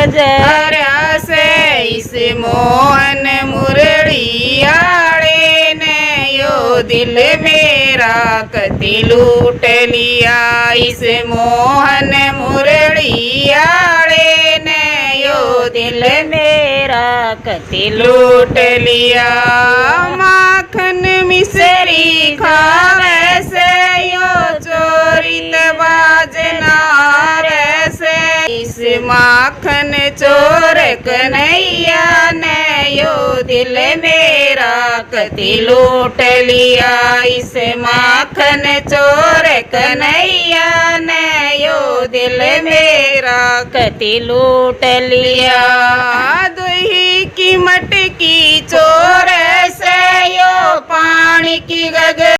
गजरा से इस मोहन मुरलियारे ने यो दिल मेरा कति लूट लिया। इस मोहन मुरलियारे ने यो दिल मेरा कति लूट लिया। माखन मिसरी खावे से यो चोरित बाजनार से। इस माखन चोर कन्हैया ने यो दिल मेरा कति लूट लिया। इस माखन चोर कन्हैया ने यो दिल मेरा कति लूट लिया। दुही की मटकी चोर से यो पानी की गग